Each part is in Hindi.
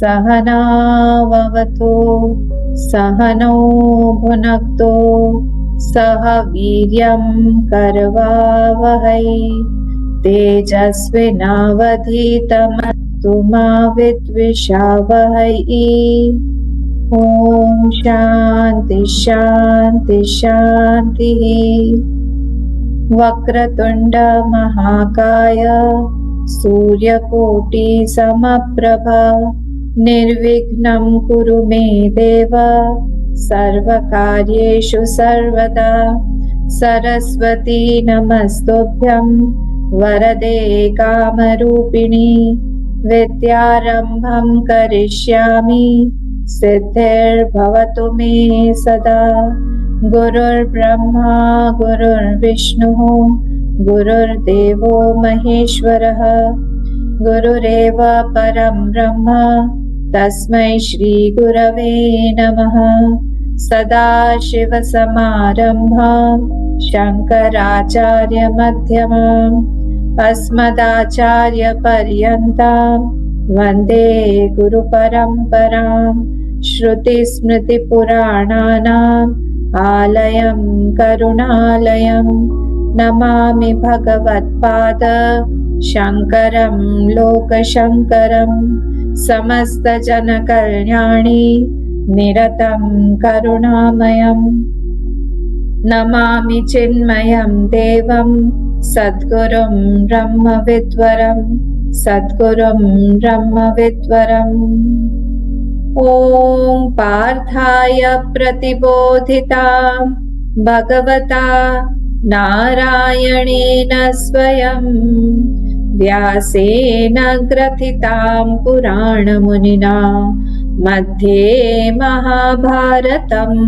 सहनाववतु सहनौ भुनक्तु सह वीर्यं करवावहै तेजस्विनावधीतमस्तु मा विद्विषावहै। ॐ शान्ति शान्ति शान्तिः। वक्रतुण्ड महाकाय सूर्यकोटि समप्रभ निर्विघ्नं कुरु मे देव सर्वकार्येषु सर्वदा। सरस्वती नमस्तुभ्यं वरदे कामरूपिणि विद्यारम्भं करिष्यामि सिद्धिर्भवतु मे सदा। गुरुर्ब्रह्मा गुरुर्विष्णुः गुरुर्देवो महेश्वरः गुरुरेव परं ब्रह्म तस्मै श्री गुरवे नमः। सदाशिवसमारम्भां शङ्कराचार्यमध्यमाम् अस्मदाचार्यपर्यन्तां वन्दे गुरुपरम्पराम्। श्रुतिस्मृतिपुराणानाम् आलयं करुणालयं नमामि भगवत्पाद शङ्करं लोकशङ्करं। समस्तजनकल्याणे निरतं करुणामयं नमामि चिन्मयं देवं सद्गुरुं ब्रह्मविद्वरं सद्गुरुं ब्रह्मविद्वरम्। ॐ पार्थाय प्रतिबोधितां भगवता नारायणेन स्वयं व्यासेन ग्रथितां पुराणमुनिना मध्ये महाभारतम्।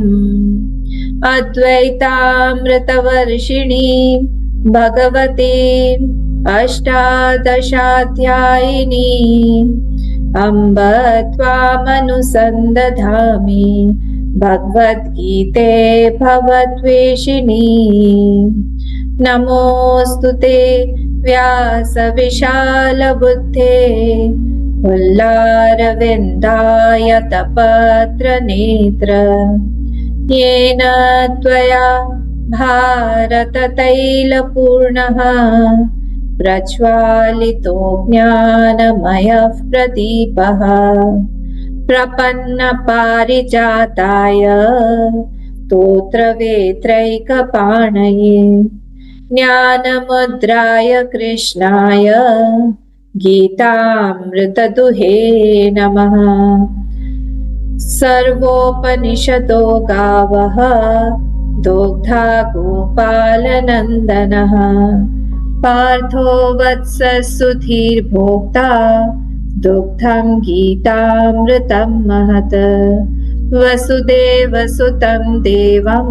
अद्वैतामृतवर्षिणीं भगवतीम् अष्टादशाध्यायिनीम् अम्ब त्वामनुसन्दधामि भगवद्गीते भवद्वेषिणी। नमोऽस्तु ते व्यासविशालबुद्धे पुल्लारविन्दायतपत्रनेत्र येन त्वया भारततैलपूर्णः प्रज्वालितो ज्ञानमयः प्रदीपः। प्रपन्नपारिजाताय स्तोत्रवेत्रैकपाणये ज्ञानमुद्राय कृष्णाय गीतामृतदुहे नमः। सर्वोपनिषदो गावः दुग्धा गोपालनन्दनः पार्थो वत्सः सुधीर्भोक्ता दुग्धं गीतामृतं महत्। वसुदेवसुतं देवं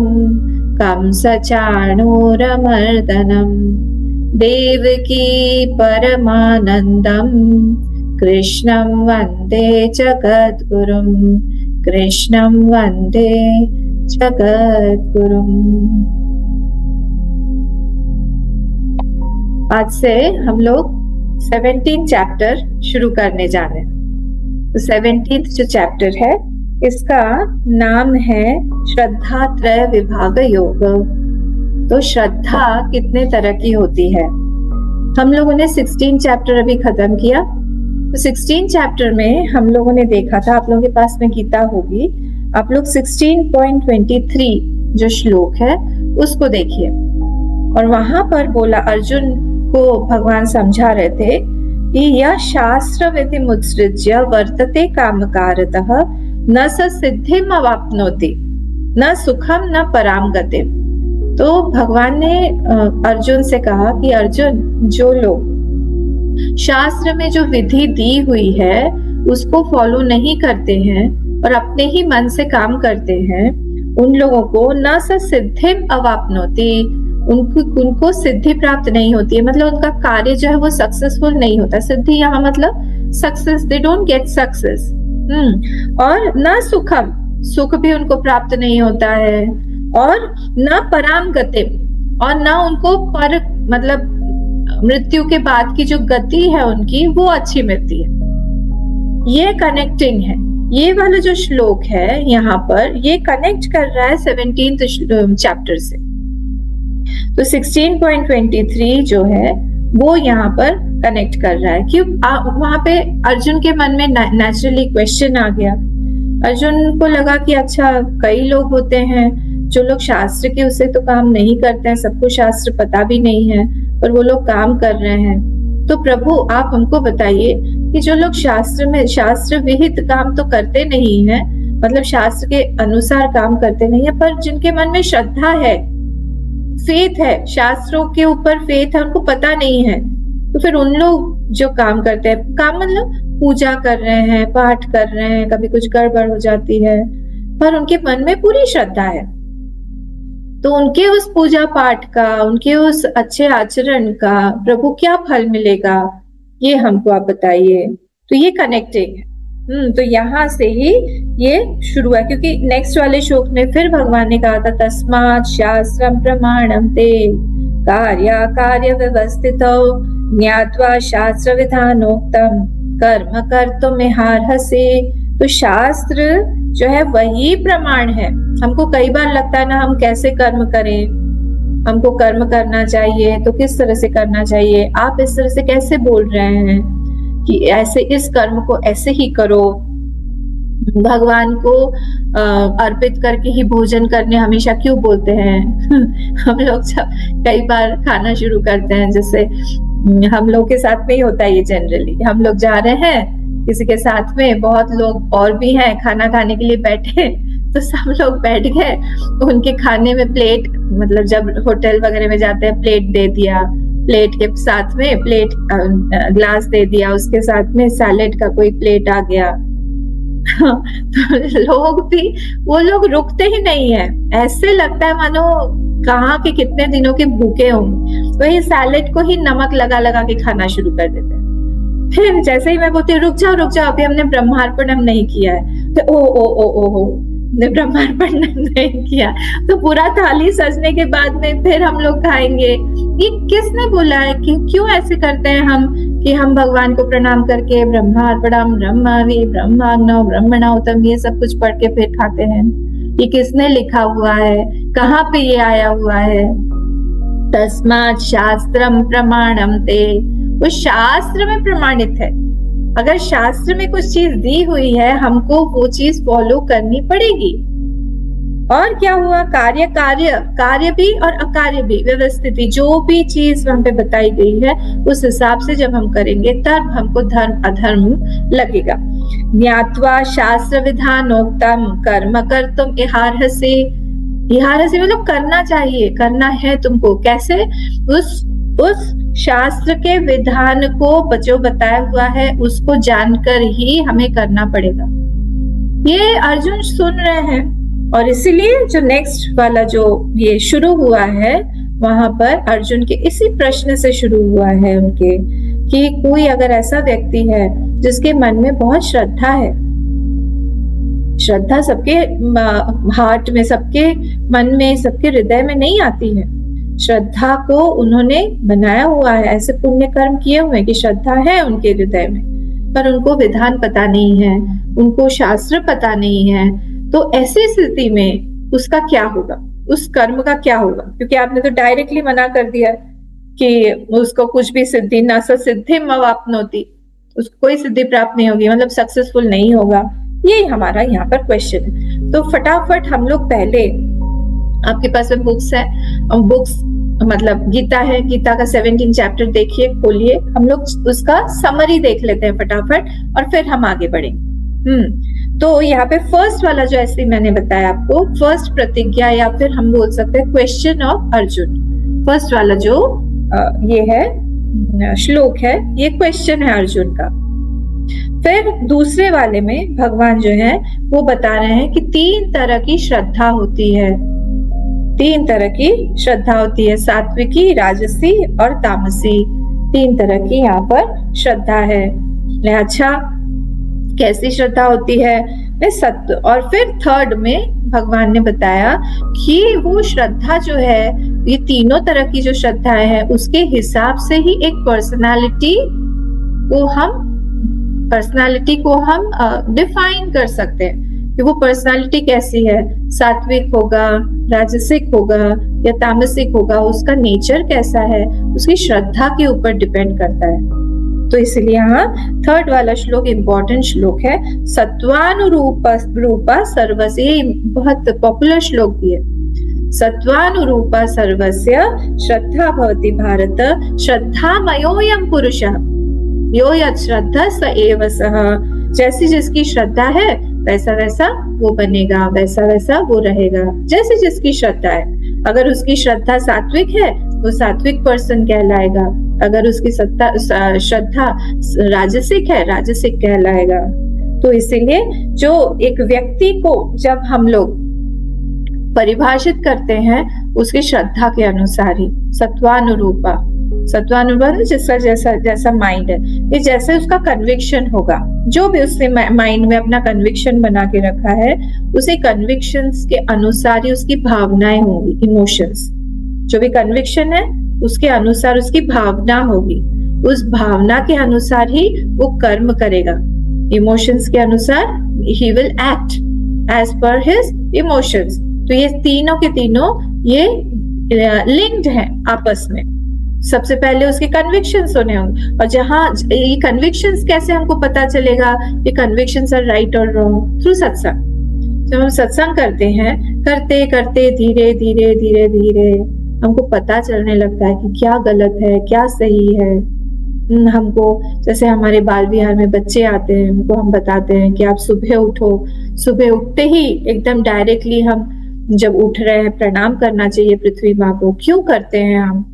कंसचाणूरमर्दनं देवकी परमानन्दं कृष्णं वन्दे जगद्गुरुं कृष्णं वन्दे जगद्गुरुम्। आज से हम लोग 17 चैप्टर शुरू करने जा रहे हैं। तो 17th जो चैप्टर है इसका नाम है श्रद्धा त्रय विभाग योग। तो श्रद्धा कितने तरह की होती है। हम लोगों ने 16 चैप्टर अभी खत्म किया। तो 16 चैप्टर में हम लोगों ने देखा था, आप लोगों के पास में गीता होगी, आप लोग 16.23 जो श्लोक है उसको देखिए। और वहां पर बोला, अर्जुन को भगवान समझा रहे थे कि यह शास्त्र विधि मुत्सृज्य वर्तते कामकारतः न स सिद्धिम अवाप्नोति न सुखम न पराम गतिम। तो भगवान ने अर्जुन से कहा कि अर्जुन, जो लोग शास्त्र में जो विधि दी हुई है उसको फॉलो नहीं करते हैं और अपने ही मन से काम करते हैं, उन लोगों को न स सिद्धिम अवाप्नोति, उनको सिद्धि प्राप्त नहीं होती है। मतलब उनका कार्य जो है वो सक्सेसफुल नहीं होता। सिद्धि यहाँ मतलब success, they don't get success. और न सुखम, सुख भी उनको प्राप्त नहीं होता है, और न पराम गति, और न उनको पर मतलब मृत्यु के बाद की जो गति है उनकी वो अच्छी मिलती है। ये कनेक्टिंग है, ये वाला जो श्लोक है यहाँ पर ये कनेक्ट कर रहा है 17th चैप्टर से। तो 16.23 जो है वो यहाँ पर कनेक्ट कर रहा है। क्यों? वहां पे अर्जुन के मन में नेचुरली क्वेश्चन आ गया। अर्जुन को लगा कि अच्छा, कई लोग होते हैं जो लोग शास्त्र के उससे तो काम नहीं करते हैं, सबको शास्त्र पता भी नहीं है, पर वो लोग काम कर रहे हैं। तो प्रभु आप हमको बताइए कि जो लोग शास्त्र में शास्त्र विहित काम तो करते नहीं है, मतलब शास्त्र के अनुसार काम करते नहीं है, पर जिनके मन में श्रद्धा है, फेथ है, शास्त्रों के ऊपर फेथ है, उनको पता नहीं है, तो फिर उन लोग जो काम करते हैं, काम मतलब पूजा कर रहे हैं, पाठ कर रहे हैं, कभी कुछ गड़बड़ हो जाती है, पर उनके मन में पूरी श्रद्धा है, तो उनके उस पूजा पाठ का, उनके उस अच्छे आचरण का प्रभु क्या फल मिलेगा, ये हमको आप बताइए। तो ये कनेक्टिंग है। तो यहाँ से ही ये शुरू है, क्योंकि नेक्स्ट वाले श्लोक में फिर भगवान ने कहा था तस्मात् शास्त्रम प्रमाणम ते कार्य व्यवस्थितौ ज्ञात्वा शास्त्र विधानोक्तम कर्म कर्तुमिहार्हसि। तो शास्त्र जो है वही प्रमाण है। हमको कई बार लगता है ना, हम कैसे कर्म करें, हमको कर्म करना चाहिए तो किस तरह से करना चाहिए, आप इस तरह से कैसे बोल रहे हैं कि ऐसे इस कर्म को ऐसे ही करो, भगवान को अर्पित करके ही भोजन करने हमेशा क्यों बोलते हैं। हम लोग जब कई बार खाना शुरू करते हैं, जैसे हम लोग के साथ में ही होता है ये, जनरली हम लोग जा रहे हैं किसी के साथ में, बहुत लोग और भी हैं, खाना खाने के लिए बैठे, तो सब लोग बैठ गए, तो उनके खाने में प्लेट, मतलब जब होटल वगैरह में जाते हैं प्लेट दे दिया, प्लेट के साथ में प्लेट ग्लास दे दिया, उसके साथ में सैलेड का कोई प्लेट आ गया। तो लोग भी, वो लोग रुकते ही नहीं है, ऐसे लगता है मानो कहाँ के कितने दिनों के भूखे होंगे, वही सैलेड को ही नमक लगा लगा के खाना शुरू कर देते हैं। फिर जैसे ही मैं बोलती हूँ रुक जाओ, अभी हमने ब्रह्मार्पणम नहीं किया है, तो ओ ने ब्रह्मार्पण नहीं किया, तो पूरा थाली सजने के बाद में फिर हम लोग खाएंगे। ये किसने बोला है कि क्यों ऐसे करते हैं हम, कि हम भगवान को प्रणाम करके ब्रह्मार्पणम ब्रह्मावि ब्रह्माग्नौ ब्रह्मणोतम ये सब कुछ पढ़ के फिर खाते हैं? ये किसने लिखा हुआ है, कहाँ पे ये आया हुआ है? तस्मात् शास्त्रम प्रमाणम ते, वो शास्त्र में प्रमाणित है। अगर शास्त्र में कुछ चीज दी हुई है, हमको वो चीज फॉलो करनी पड़ेगी। और क्या हुआ? कार्य भी और अकार्य भी, व्यवस्थित भी, जो भी चीज वहां पे बताई गई है उस हिसाब से जब हम करेंगे तब हमको धर्म अधर्म लगेगा। ज्ञात्वा शास्त्र विधानोक्तम कर्म कर्तुम इहार्हसि। इहार्हसि मतलब करना चाहिए, करना है तुमको। कैसे? उस शास्त्र के विधान को जो बताया हुआ है उसको जानकर ही हमें करना पड़ेगा। ये अर्जुन सुन रहे हैं, और इसीलिए जो नेक्स्ट वाला जो ये शुरू हुआ है वहां पर अर्जुन के इसी प्रश्न से शुरू हुआ है उनके, कि कोई अगर ऐसा व्यक्ति है जिसके मन में बहुत श्रद्धा है, श्रद्धा सबके हार्ट में, सबके मन में, सबके हृदय में नहीं आती है। श्रद्धा को उन्होंने बनाया हुआ है, ऐसे पुण्य कर्म किए हुए कि श्रद्धा है उनके हृदय में, पर उनको विधान पता नहीं है, उनको शास्त्र पता नहीं है। तो ऐसी स्थिति में उसका क्या होगा, उस कर्म का क्या होगा? क्योंकि आपने तो डायरेक्टली मना कर दिया कि उसको कुछ भी सिद्धि न सिद्धिम अवाप्नोति, उसको कोई सिद्धि प्राप्त नहीं होगी, मतलब सक्सेसफुल नहीं होगा। ये हमारा यहाँ पर क्वेश्चन है। तो फटाफट हम लोग पहले, आपके पास में बुक्स है, बुक्स मतलब गीता है, गीता का 17 चैप्टर देखिए, खोलिए, हम लोग उसका समरी देख लेते हैं फटाफट और फिर हम आगे बढ़ेंगे। तो यहाँ पे फर्स्ट वाला जो ऐसे मैंने बताया आपको, फर्स्ट प्रतिज्ञा या फिर हम बोल सकते हैं क्वेश्चन ऑफ अर्जुन, फर्स्ट वाला जो ये है श्लोक है, ये क्वेश्चन है अर्जुन का। फिर दूसरे वाले में भगवान जो है वो बता रहे हैं कि 3 तरह की श्रद्धा होती है, 3 तरह की श्रद्धा होती है, सात्विकी, राजसी और तामसी, 3 तरह की यहाँ पर श्रद्धा है। अच्छा, कैसी श्रद्धा होती है? सत्य। और फिर थर्ड में भगवान ने बताया कि वो श्रद्धा जो है, ये तीनों तरह की जो श्रद्धाएं है उसके हिसाब से ही एक पर्सनालिटी को हम पर्सनालिटी को हम डिफाइन कर सकते हैं कि वो पर्सनालिटी कैसी है, सात्विक होगा, राजसिक होगा या तामसिक होगा, उसका नेचर कैसा है, उसकी श्रद्धा के ऊपर डिपेंड करता है। तो इसलिए यहाँ थर्ड वाला श्लोक इम्पोर्टेंट श्लोक है, सत्वानुरूपा सर्वस्य, बहुत पॉपुलर श्लोक भी है। सत्वानुरूपा सर्वस्य श्रद्धा भवति भारत, श्रद्धामयोऽयं पुरुषः, यो यत् श्रद्धा स एव सः। जैसी जिसकी श्रद्धा है वैसा वैसा वो बनेगा, वैसा वैसा वो रहेगा, जैसे जिसकी श्रद्धा है। अगर उसकी श्रद्धा सात्विक है वो सात्विक पर्सन कहलाएगा, अगर उसकी श्रद्धा राजसिक है राजसिक कहलाएगा। तो इसीलिए जो एक व्यक्ति को जब हम लोग परिभाषित करते हैं उसकी श्रद्धा के अनुसार ही, सत्वानुरूपा जिसका जैसा जैसा माइंड है, ये जैसे उसका कन्विक्शन होगा, जो भी उसने माइंड में अपना कन्विक्शन बना के रखा है, उसी कन्विक्शंस के अनुसार ही उसकी भावनाएं होंगी, इमोशंस। जो भी कन्विक्शन है उसके अनुसार उसकी भावना होगी, उस भावना के अनुसार ही वो कर्म करेगा, इमोशंस के अनुसार ही will act as per his emotions. तो ये तीनों के तीनों ये लिंक्ड हैं आपस में। सबसे पहले उसके कन्विक्शंस होने होंगे, और जहां ये कन्विक्शंस कैसे हमको पता चलेगा ये कन्विक्शंस आर राइट और रॉन्ग? थ्रू सत्संग। जब हम सत्संग करते हैं, करते करते धीरे धीरे धीरे धीरे हमको पता चलने लगता है कि क्या गलत है क्या सही है। हमको जैसे हमारे बाल विहार में बच्चे आते हैं, उनको हम बताते हैं कि आप सुबह उठो, सुबह उठते ही एकदम डायरेक्टली हम जब उठ रहे हैं प्रणाम करना चाहिए पृथ्वी माँ को। क्यों करते हैं हम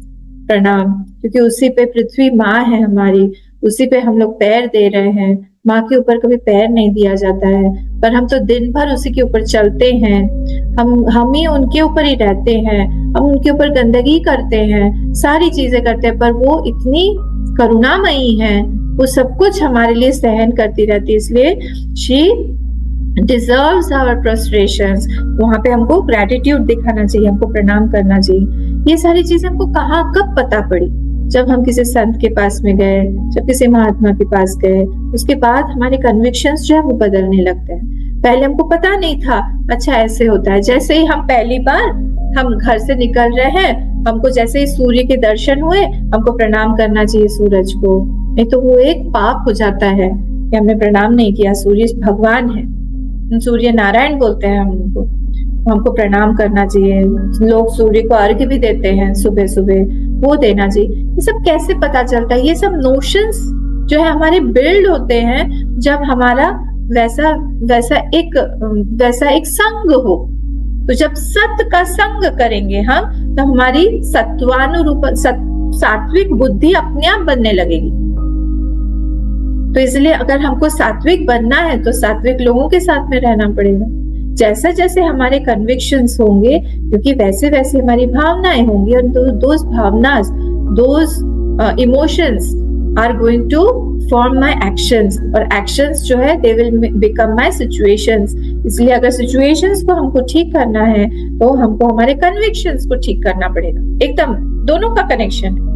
प्रणाम? क्योंकि उसी पे पृथ्वी माँ है हमारी, उसी पे हम लोग पैर दे रहे हैं। माँ के ऊपर कभी पैर नहीं दिया जाता है, पर हम तो दिन भर उसी के ऊपर चलते हैं, हम ही उनके ऊपर ही रहते हैं, हम उनके ऊपर गंदगी करते हैं, सारी चीजें करते हैं, पर वो इतनी करुणामयी है, वो सब कुछ हमारे लिए सहन करती रहती है। इसलिए शी डिजर्व्स आवर प्रोस्ट्रेशंस। वहां पे हमको ग्रेटिट्यूड दिखाना चाहिए, हमको प्रणाम करना चाहिए। ये सारी चीजें हमको कहाँ कब पता पड़ी? जब हम किसी संत के पास में गए, जब किसी महात्मा के पास गए, उसके बाद हमारे कन्विक्शंस जो है वो बदलने लगते हैं। पहले हमको पता नहीं था, अच्छा ऐसे होता है। जैसे ही हम पहली बार हम घर से निकल रहे हैं, हमको जैसे ही सूर्य के दर्शन हुए, हमको प्रणाम करना चाहिए सूरज को, नहीं तो वो एक पाप हो जाता है कि हमने प्रणाम नहीं किया। सूर्य भगवान है, सूर्य नारायण बोलते हैं हम उनको, हमको प्रणाम करना चाहिए। लोग सूर्य को अर्घ्य भी देते हैं सुबह सुबह, वो देना चाहिए। ये सब कैसे पता चलता है? ये सब नोशंस जो है हमारे बिल्ड होते हैं जब हमारा वैसा एक संग हो। तो जब सत्य का संग करेंगे हम, तो हमारी सात्विक बुद्धि अपने आप बनने लगेगी। तो इसलिए अगर हमको सात्विक बनना है तो सात्विक लोगों के साथ में रहना पड़ेगा। जैसे जैसे हमारे कन्विक्शंस होंगे, क्योंकि वैसे वैसे हमारी भावनाएं होंगी, और दोज भावनास, those emotions are going to form my actions, और एक्शंस जो है they will become my situations. इसलिए अगर सिचुएशंस को हमको ठीक करना है तो हमको हमारे कन्विक्शंस को ठीक करना पड़ेगा। एकदम दोनों का कनेक्शन है,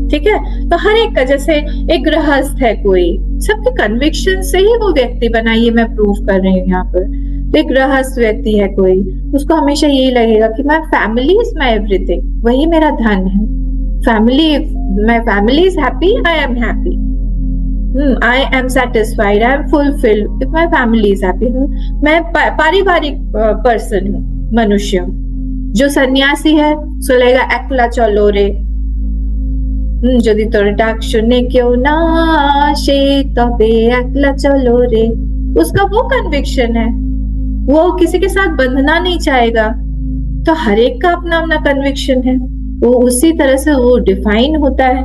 ठीक है। तो हर एक का, जैसे एक गृहस्थ है कोई, सबके कन्विक्शन से ही वो व्यक्ति बना, ये मैं प्रूव कर रही हूँ यहाँ पर। तो एक गृहस्थ व्यक्ति है कोई, उसको हमेशा यही लगेगा कि my family is my everything, वही मेरा धन है। My family is happy, I am happy, I am satisfied, I am fulfilled if my family is happy. मैं पारिवारिक पर्सन हूँ, मनुष्य हूँ। जो सन्यासी है सो लगेगा एकला चलो रे, যদি তোর ডাক শুনে কেউ না আসে তবে একলা চলো रे। उसका वो कन्विक्शन है, वो किसी के साथ बंधना नहीं चाहेगा। तो हर एक का अपना अपना कन्विक्शन है, वो उसी तरह से वो डिफाइन होता है।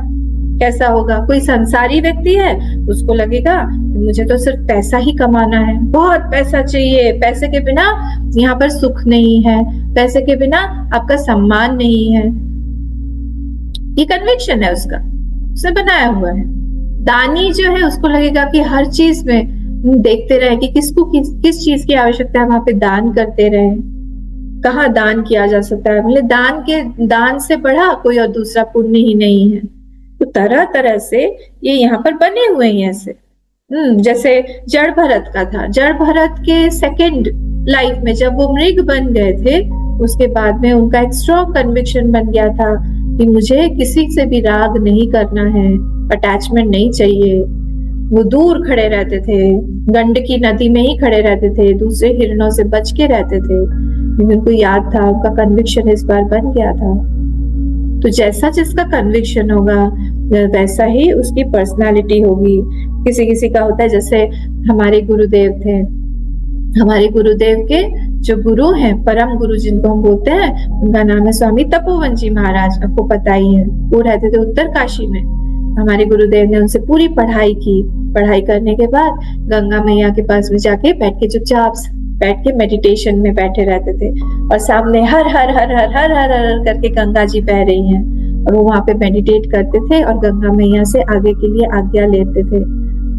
कैसा होगा? कोई संसारी व्यक्ति है, उसको लगेगा कि मुझे तो सिर्फ पैसा ही कमाना है, बहुत पैसा चाहिए, पैसे के बिना यहाँ पर सुख नहीं है, पैसे के बिना आपका सम्मान नहीं है। ये कन्विक्शन है उसका, उसने बनाया हुआ है। दानी जो है उसको लगेगा कि हर चीज में देखते रहे कि किसको किस चीज की आवश्यकता है, वहां पे दान करते रहे। कहाँ दान किया जा सकता है? मतलब दान से बढ़ा कोई और दूसरा पुण्य ही नहीं है। तो तरह तरह से ये यहाँ पर बने हुए हैं ऐसे। जैसे जड़ भरत का था, जड़ भरत के सेकंड लाइफ में जब वो मृग बन गए थे, उसके बाद में उनका एक स्ट्रॉन्ग कन्विक्शन बन गया था कि मुझे किसी से भी राग नहीं करना है, अटैचमेंट नहीं चाहिए। वो दूर खड़े रहते थे, गंडकी नदी में ही खड़े रहते थे, दूसरे हिरणों से बच के रहते थे, क्योंकि उनको याद था, उनका कन्विक्शन इस बार बन गया था। तो जैसा जिसका कन्विक्शन होगा वैसा ही उसकी पर्सनालिटी होगी। किसी किसी का होता है, जैसे हमारे गुरुदेव थे, हमारे गुरुदेव के जो गुरु हैं, परम गुरु जिनको हम बोलते हैं, उनका नाम है स्वामी तपोवन जी महाराज, आपको पता ही है। वो रहते थे उत्तर काशी में। हमारे गुरुदेव ने उनसे पूरी पढ़ाई की। पढ़ाई करने के बाद गंगा मैया के पास में जाके बैठ के चुपचाप बैठ के मेडिटेशन में बैठे रहते थे, और सामने हर हर हर हर हर हर हर करके गंगा जी बह रही हैं, और वो वहां पे मेडिटेट करते थे और गंगा मैया से आगे के लिए आज्ञा लेते थे।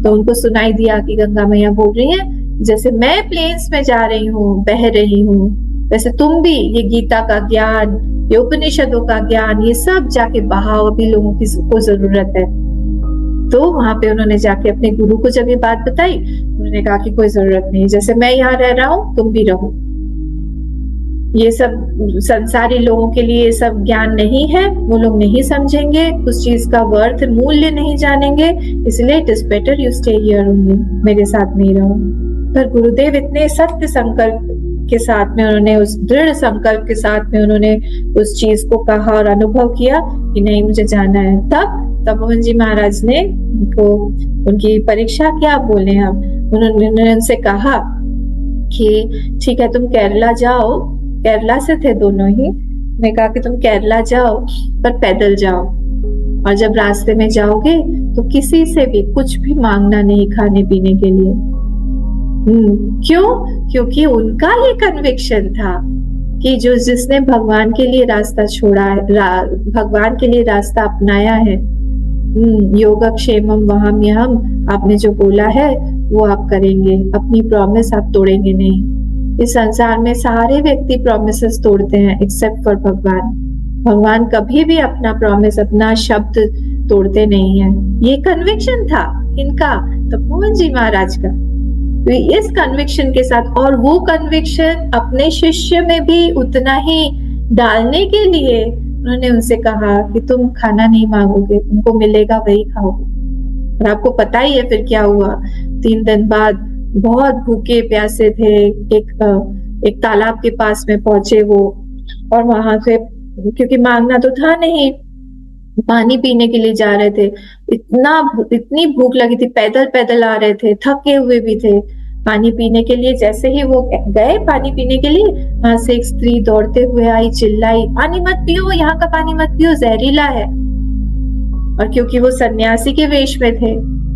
तो उनको सुनाई दिया कि गंगा मैया बोल रही हैं, जैसे मैं प्लेन्स में जा रही हूँ, बह रही हूँ, वैसे तुम भी ये गीता का ज्ञान, ये उपनिषदों का ज्ञान, ये सब जाके बहाओ, अभी लोगों की को जरूरत है। तो वहां पे उन्होंने जाके अपने गुरु को जब ये बात बताई, उन्होंने कहा कि कोई जरूरत नहीं, जैसे मैं यहाँ रह रहा हूँ तुम भी रहो। ये सब संसारी लोगों के लिए सब ज्ञान नहीं है, वो लोग नहीं समझेंगे, उस चीज का वर्थ मूल्य नहीं जानेंगे, इसलिए it is better you stay here only, मेरे साथ नहीं रहो। पर गुरुदेव इतने सत्य संकल्प के साथ में, उन्होंने उस दृढ़ संकल्प के साथ में उन्होंने उस चीज को कहा और अनुभव किया कि नहीं मुझे जाना है। तब तपोवन जी महाराज ने उनको उनकी परीक्षा क्या बोले हम, उन्होंने उनसे कहा कि ठीक है तुम केरला जाओ, केरला से थे दोनों ही, ने कहा कि तुम केरला जाओ पर पैदल जाओ, और जब रास्ते में जाओगे तो किसी से भी कुछ भी मांगना नहीं खाने पीने के लिए। क्यों? क्योंकि उनका ये कन्विक्शन था कि जो जिसने भगवान के लिए रास्ता छोड़ा है, भगवान के लिए रास्ता अपनाया है, योगक्षेमम वहाम्यहम, आपने जो बोला है वो आप करेंगे, अपनी प्रॉमिस आप तोड़ेंगे नहीं। इस संसार में सारे व्यक्ति प्रॉमिसेस तोड़ते हैं एक्सेप्ट फॉर भगवान। भगवान कभी भी अपना प्रॉमिस, अपना शब्द तोड़ते नहीं है। ये कन्विक्शन था इनका, तपोवन जी महाराज का। तो इस कन्विक्शन के साथ, और वो कन्विक्शन अपने शिष्य में भी उतना ही डालने के लिए उन्होंने उनसे कहा कि तुम खाना नहीं मांगोगे, तुमको मिलेगा वही खाओगे। और आपको पता ही है फिर क्या हुआ। 3 दिन बाद बहुत भूखे प्यासे थे, एक तालाब के पास में पहुंचे वो, और वहां से क्योंकि मांगना तो था नहीं, पानी पीने के लिए जा रहे थे। इतनी भूख लगी थी, पैदल पैदल आ रहे थे, थके हुए भी थे। पानी पीने के लिए जैसे ही वो गए पानी पीने के लिए, वहां से एक स्त्री दौड़ते हुए आई, चिल्लाई, पानी मत पियो, यहाँ का पानी मत पियो, जहरीला है। और क्योंकि वो सन्यासी के वेश में थे,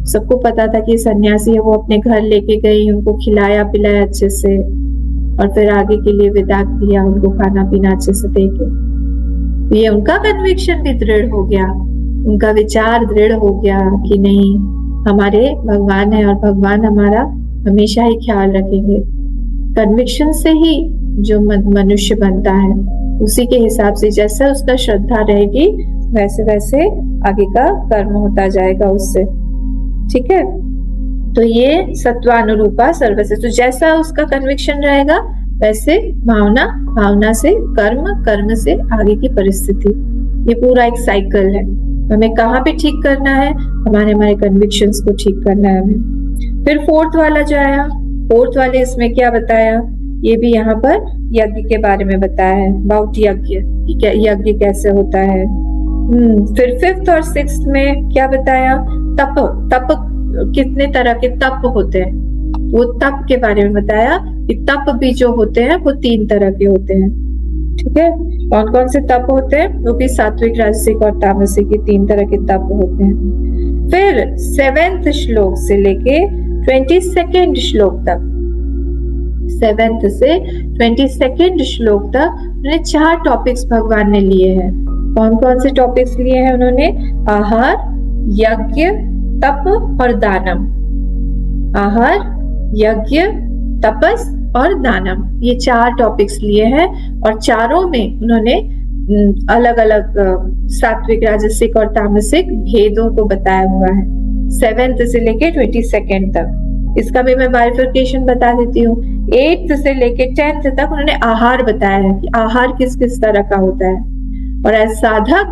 सबको पता था कि सन्यासी है, वो अपने घर लेके गई, उनको खिलाया पिलाया अच्छे से, और फिर आगे के लिए विदा किया, उनको खाना पीना अच्छे से देके। ये उनका कन्विक्शन भी दृढ़ हो गया, उनका विचार दृढ़ हो गया कि नहीं, हमारे भगवान है और भगवान हमारा हमेशा ही ख्याल रखेंगे। कन्विक्शन से ही जो मनुष्य बनता है, उसी के हिसाब से जैसा उसका श्रद्धा रहेगी वैसे वैसे आगे का कर्म होता जाएगा उससे। ठीक है, तो ये सत्वानुरूपा सर्वस्य, तो जैसा उसका कन्विक्शन रहेगा वैसे भावना, भावना से कर्म, कर्म से आगे की परिस्थिति। ये पूरा एक साइकिल है। हमें कहाँ पे ठीक करना है, हमारे कन्विक्शंस को ठीक करना है हमें। फिर 4th वाला जो आया, 4th वाले इसमें क्या बताया, ये भी यहाँ पर यज्ञ के बारे में बताया है, अबाउट यज्ञ, यज्ञ कैसे होता है। फिर 5th और 6th में क्या बताया, तप कितने तरह के तप होते हैं, वो तप के बारे में बताया कि तप भी जो होते हैं वो 3 तरह के होते हैं। ठीक है, कौन कौन से तप होते हैं, वो भी सात्विक, राजसिक और तामसिक, 3 तरह के तप होते हैं। फिर 7th श्लोक से लेके 22nd श्लोक तक, 7th से 22nd श्लोक तक उन्होंने 4 टॉपिक्स भगवान ने लिए हैं। कौन कौन से टॉपिक्स लिए हैं उन्होंने, आहार, यज्ञ, तप और दानम। आहार, यज्ञ, तपस और दानम, ये 4 टॉपिक्स लिए हैं, और चारों में उन्होंने अलग अलग सात्विक, राजसिक और तामसिक भेदों को बताया हुआ है। 7th से लेके 22nd तक। इसका भी मैं बाइफर्केशन बता देती हूँ। 8th से लेके 10th तक उन्होंने आहार बताया है कि आहार किस किस तरह का होता है, और एज साधक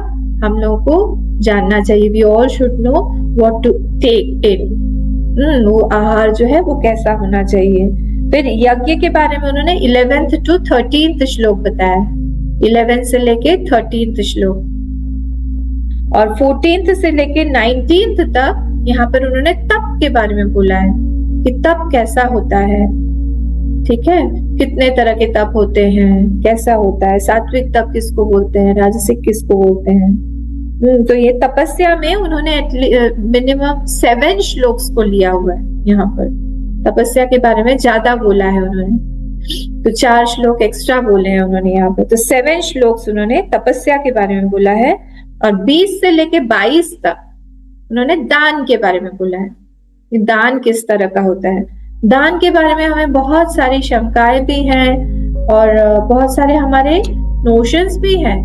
हम लोगों को जानना चाहिए, we all should know what to take in, वो आहार जो है वो कैसा होना चाहिए। फिर यज्ञ के बारे में उन्होंने 11th to 13th श्लोक बताया, 11 से लेके 13th श्लोक, और 14th से लेके 19th तक यहाँ पर उन्होंने तप के बारे में बोला है कि तप कैसा होता है, ठीक है, कितने तरह के तप होते हैं, कैसा होता है, सात्विक तप किसको बोलते हैं, राजसिक किसको बोलते हैं। तो ये तपस्या में उन्होंने मिनिमम 7 श्लोक्स को लिया हुआ है, यहाँ पर तपस्या के बारे में ज्यादा बोला है उन्होंने, तो 4 श्लोक एक्स्ट्रा बोले हैं उन्होंने यहाँ पर, तो 7 श्लोक्स उन्होंने तपस्या के बारे में बोला है। और 20 से लेके 22 तक उन्होंने दान के बारे में बोला है कि दान किस तरह का होता है। दान के बारे में हमें बहुत सारी शंकाएं भी हैं और बहुत सारे हमारे नोशंस भी हैं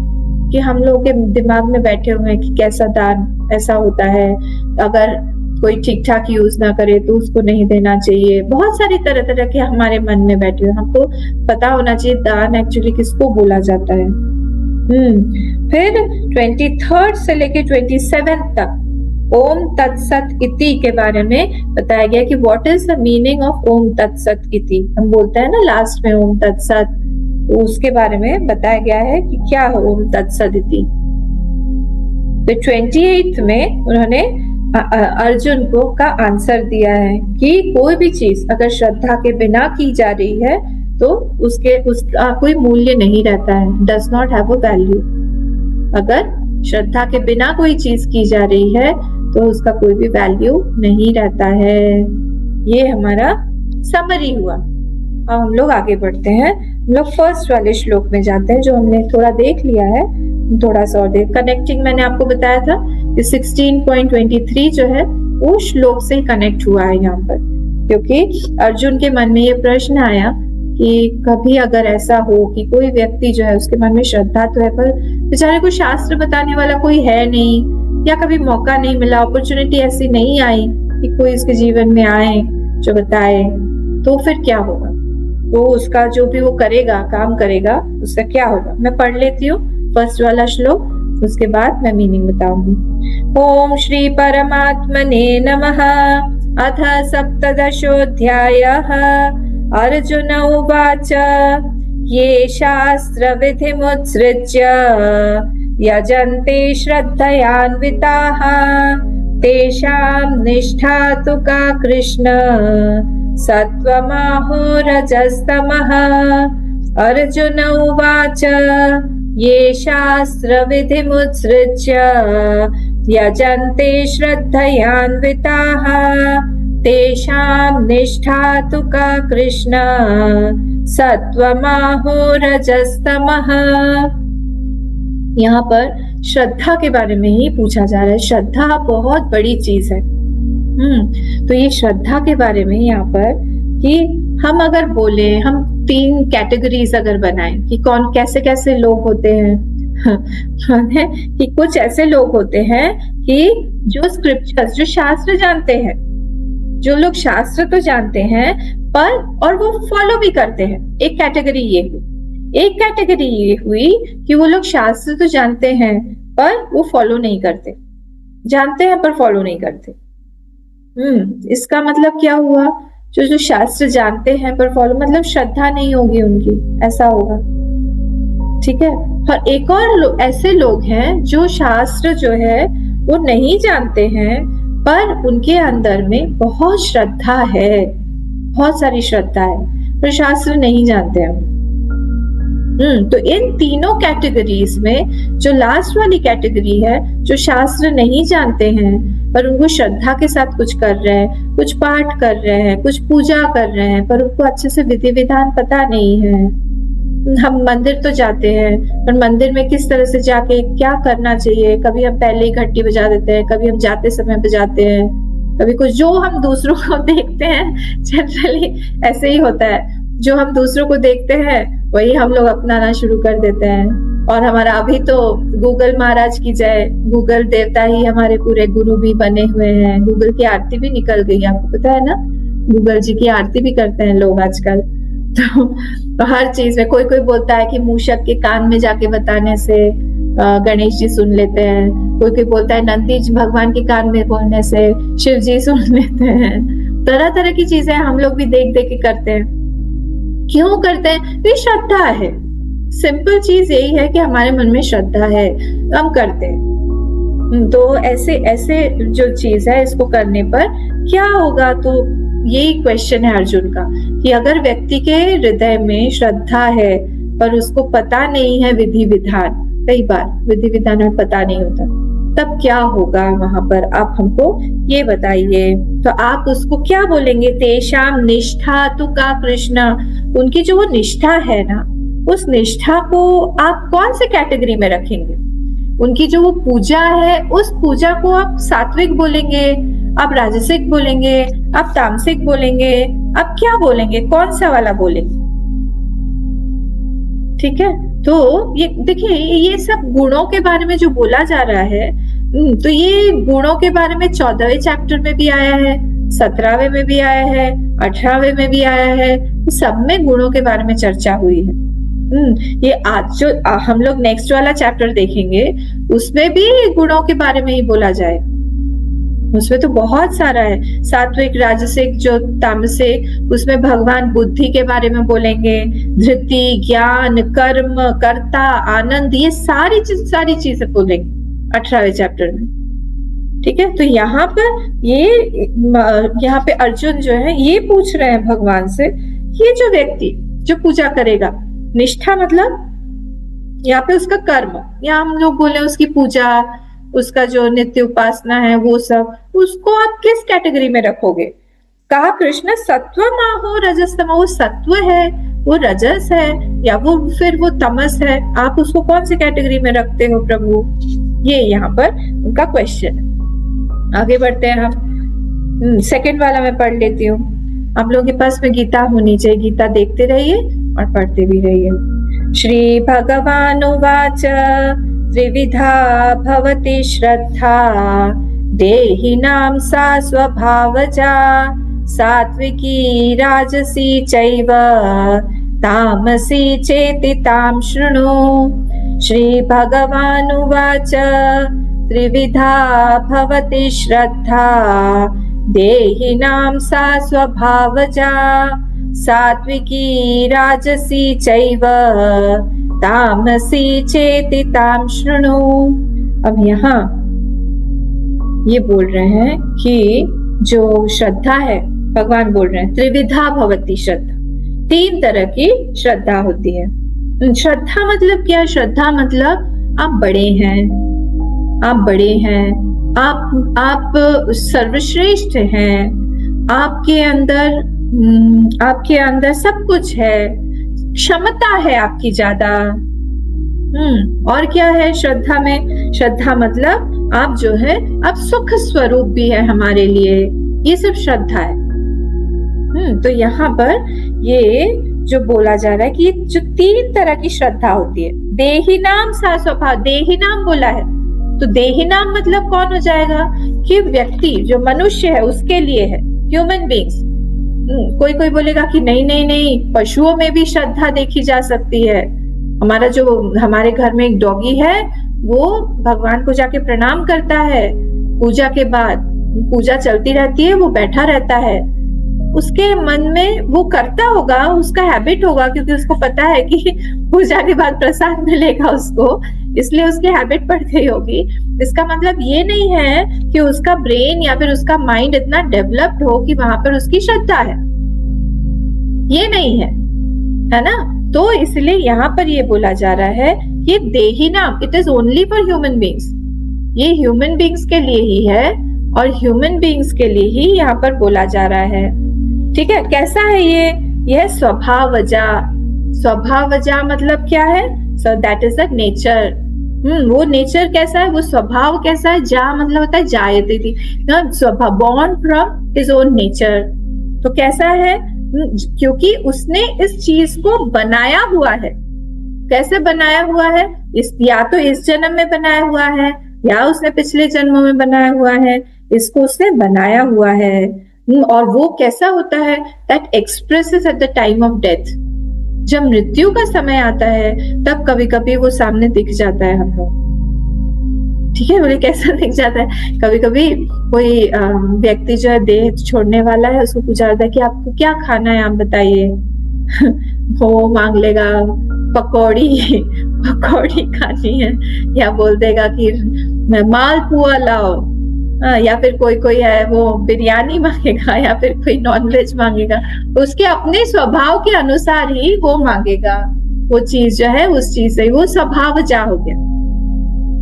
कि हम लोग के दिमाग में बैठे हुए हैं कि कैसा दान ऐसा होता है, अगर कोई ठीक ठाक यूज ना करे तो उसको नहीं देना चाहिए। बहुत सारी तरह तरह के हमारे मन में बैठे हुए, हमको पता होना चाहिए दान एक्चुअली किसको बोला जाता है। फिर 23rd से लेके 27 तक ओम तत्सत इति के बारे में बताया गया कि what is the meaning of ओम तत्सत इति। हम बोलते हैं ना लास्ट में ओम तत्सत, तो उसके बारे में बताया गया है कि क्या है ओम तत्सत इति। तो 28th में उन्होंने अर्जुन को का आंसर दिया है कि कोई भी चीज अगर श्रद्धा के बिना की जा रही है तो उसका कोई मूल्य नहीं रहता है, does not have a value. अगर श्रद्धा के बिना कोई चीज की जा रही है तो उसका कोई भी वैल्यू नहीं रहता है। ये हमारा समरी हुआ। अब हम लोग आगे बढ़ते हैं, हम लोग फर्स्ट वाले श्लोक में जाते हैं जो हमने थोड़ा देख लिया है, थोड़ा सा और देख। कनेक्टिंग मैंने आपको बताया था कि 16.23 जो है वो श्लोक से ही कनेक्ट हुआ है यहाँ पर, क्योंकि अर्जुन के मन में ये प्रश्न आया कि कभी अगर ऐसा हो कि कोई व्यक्ति जो है उसके मन में श्रद्धा तो है पर बेचारे को शास्त्र बताने वाला कोई है नहीं, या कभी मौका नहीं मिला, अपॉर्चुनिटी ऐसी नहीं आई कि कोई उसके जीवन में आए जो बताए, तो फिर क्या होगा? तो उसका जो भी वो करेगा, काम करेगा, उसका क्या होगा? मैं पढ़ लेती हूँ फर्स्ट वाला श्लोक, उसके बाद मैं मीनिंग बताऊंगी। ओम श्री परमात्मने नमः। अथ सप्तदशोऽध्यायः। अर्जुन उवाच ये शास्त्र विधिमुत्सृज्य यजन्ते श्रद्धयान्विताः तेषां निष्ठा तु का कृष्ण सत्त्वमाहो रजस्तमः। अर्जुन उवाच ये शास्त्र विधिमुत्सृज्य यजन्ते श्रद्धयान्विताः तेषां निष्ठा तु का कृष्ण सत्त्वमाहो रजस्तमः। यहाँ पर श्रद्धा के बारे में ही पूछा जा रहा है। श्रद्धा बहुत बड़ी चीज है। तो ये श्रद्धा के बारे में यहाँ पर कि हम अगर बोले, हम 3 कैटेगरीज अगर बनाएं कि कौन कैसे कैसे लोग होते हैं कि कुछ ऐसे लोग होते हैं कि जो स्क्रिप्चर्स, जो शास्त्र जानते हैं, जो लोग शास्त्र तो जानते हैं पर और वो फॉलो भी करते हैं। एक कैटेगरी ये हुई। एक कैटेगरी ये हुई कि वो लोग शास्त्र तो जानते हैं पर वो फॉलो नहीं करते, जानते हैं पर फॉलो नहीं करते। इसका मतलब क्या हुआ? जो शास्त्र जानते हैं पर फॉलो, मतलब श्रद्धा नहीं होगी उनकी, ऐसा होगा, ठीक है। और एक और ऐसे लोग हैं जो शास्त्र जो है वो नहीं जानते हैं पर उनके अंदर में बहुत श्रद्धा है, बहुत सारी श्रद्धा है, पर शास्त्र नहीं जानते हैं। तो इन तीनों कैटेगरीज में जो लास्ट वाली कैटेगरी है, जो शास्त्र नहीं जानते हैं पर उनको श्रद्धा के साथ कुछ कर रहे हैं, कुछ पाठ कर रहे हैं, कुछ पूजा कर रहे हैं, पर उनको अच्छे से विधि विधान पता नहीं है। हम मंदिर तो जाते हैं पर मंदिर में किस तरह से जाके क्या करना चाहिए, कभी हम पहले ही घंटी बजा देते हैं, कभी हम जाते समय बजाते हैं, कभी कुछ जो हम दूसरों को देखते हैं, जनरली ऐसे ही होता है, जो हम दूसरों को देखते हैं वही हम लोग अपनाना शुरू कर देते हैं। और हमारा अभी तो गूगल महाराज की जय, गूगल देवता ही हमारे पूरे गुरु भी बने हुए हैं। गूगल की आरती भी निकल गई, आपको पता है ना, गूगल जी की आरती भी करते हैं लोग आजकल। तो हर चीज में कोई कोई बोलता है कि मूषक के कान में जाके बताने से गणेश जी सुन लेते हैं, कोई कोई बोलता है नंदी जी भगवान के कान में बोलने से शिव जी सुन लेते हैं। तरह तरह की चीजें हम लोग भी देख देख के करते हैं। क्यों करते हैं? ये श्रद्धा है। सिंपल चीज यही है कि हमारे मन में श्रद्धा है, हम करते हैं। तो ऐसे ऐसे जो चीज है, इसको करने पर क्या होगा? तो यही क्वेश्चन है अर्जुन का कि अगर व्यक्ति के हृदय में श्रद्धा है पर उसको पता नहीं है विधि विधान, कई बार विधि विधान में पता नहीं होता, तब क्या होगा वहां पर? आप हमको ये बताइए। तो आप उसको क्या बोलेंगे? तेषाम निष्ठा तु का कृष्ण, उनकी जो वो निष्ठा है ना, उस निष्ठा को आप कौन से कैटेगरी में रखेंगे? उनकी जो वो पूजा है, उस पूजा को आप सात्विक बोलेंगे, आप राजसिक बोलेंगे, आप तामसिक बोलेंगे, आप क्या बोलेंगे? कौन सा वाला बोलेंगे? ठीक है, तो ये देखिए, ये सब गुणों के बारे में जो बोला जा रहा है, तो ये गुणों के बारे में 14वें चैप्टर में भी आया है, 17वें में भी आया है, 18वें में भी आया है, सब में गुणों के बारे में चर्चा हुई है। ये आज जो हम लोग नेक्स्ट वाला चैप्टर देखेंगे, उसमें भी गुणों के बारे में ही बोला जाए। उसमें तो बहुत सारा है, सात्विक, राजसिक, जो तामसिक, उसमें भगवान बुद्धि के बारे में बोलेंगे, धृति, ज्ञान, कर्म, कर्ता, आनंद, ये सारी चीजें बोलेंगे 18वें चैप्टर में। ठीक है, तो यहाँ पे अर्जुन जो है ये पूछ रहे हैं भगवान से, ये जो व्यक्ति जो पूजा करेगा, निष्ठा मतलब यहाँ पे उसका कर्म, या हम लोग बोले उसकी पूजा, उसका जो नित्य उपासना है वो सब, उसको आप किस कैटेगरी में रखोगे? कहा कृष्ण सत्वमाहो रजस्तमो, वो सत्व है, वो रजस है, या वो फिर वो तमस है? आप उसको कौन सी कैटेगरी में रखते हो प्रभु? ये यहाँ पर उनका क्वेश्चन है। आगे बढ़ते हैं हम। सेकंड वाला मैं पढ़ लेती हूँ। आप लोगों के पास में गीता होनी चाहिए, गीता देखते रहिए और पढ़ते भी रहिए। श्री भगवानुवाच त्रिविधा भवति श्रद्धा देहिनां सा स्वभावजा सात्विकी राजसी चैव तामसी चेति तां शृणु। श्री भगवानुवाच त्रिविधा भवति श्रद्धा देहिनां सा स्वभावजा सात्विकी राजसी चैव तामसी चेति तां शृणु। अब यहाँ ये बोल रहे हैं कि जो श्रद्धा है, भगवान बोल रहे हैं त्रिविधा भवति श्रद्धा, 3 तरह की श्रद्धा होती है। श्रद्धा मतलब क्या? श्रद्धा मतलब आप बड़े हैं, आप बड़े हैं, आप सर्वश्रेष्ठ हैं, आपके अंदर सब कुछ है, क्षमता है आपकी ज्यादा। और क्या है श्रद्धा में? श्रद्धा मतलब आप जो है, आप सुख स्वरूप भी है हमारे लिए, ये सब श्रद्धा है। तो यहाँ पर ये जो बोला जा रहा है कि जो 3 तरह की श्रद्धा होती है। देहिनाम सा स्वभाव, देहिनाम बोला है, तो देहिनाम मतलब कौन हो जाएगा? कि व्यक्ति जो मनुष्य है उसके लिए है, ह्यूमन बींग्स। कोई कोई बोलेगा कि नहीं नहीं नहीं, पशुओं में भी श्रद्धा देखी जा सकती है। हमारे घर में एक डॉगी है, वो भगवान को जाके प्रणाम करता है, पूजा के बाद पूजा चलती रहती है, वो बैठा रहता है, उसके मन में वो करता होगा, उसका हैबिट होगा, क्योंकि उसको पता है कि पूजा के बाद प्रसाद मिलेगा उसको, इसलिए उसकी हैबिट पड़ गई होगी। इसका मतलब ये नहीं है कि उसका ब्रेन या फिर उसका माइंड इतना डेवलप्ड हो कि वहां पर उसकी श्रद्धा है, ये नहीं है ना। तो इसलिए यहाँ पर ये बोला जा रहा है कि देहिनाम, it is only for human beings, ये ह्यूमन बींग्स के लिए ही है और ह्यूमन बींग्स के लिए ही यहाँ पर बोला जा रहा है। ठीक है, कैसा है ये? यह स्वभावजा। स्वभावजा मतलब क्या है? So that is the nature. वो नेचर कैसा है, वो स्वभाव कैसा है? जा मतलब होता है जायते थी, स्वभाव, born from his own nature. तो कैसा है? क्योंकि उसने इस चीज को बनाया हुआ है, कैसे बनाया हुआ है, या तो इस जन्म में बनाया हुआ है या उसने पिछले जन्मों में बनाया हुआ है, इसको उसने बनाया हुआ है। और वो कैसा होता है, that expresses at the time of death. जब मृत्यु का समय आता है तब कभी कभी वो सामने दिख जाता है हम लोग। ठीक है, बोले कैसा दिख जाता है, कभी कभी कोई व्यक्ति जो है देह छोड़ने वाला है, उसको पूछा जाता है कि आपको क्या खाना है, आप बताइए। वो मांग लेगा पकौड़ी पकौड़ी खानी है, या बोल देगा कि मालपुआ लाओ, या फिर कोई है वो बिरयानी मांगेगा, या फिर कोई नॉनवेज मांगेगा। उसके अपने स्वभाव के अनुसार ही वो मांगेगा वो चीज जो है, उस चीज से वो स्वभावजा हो गया।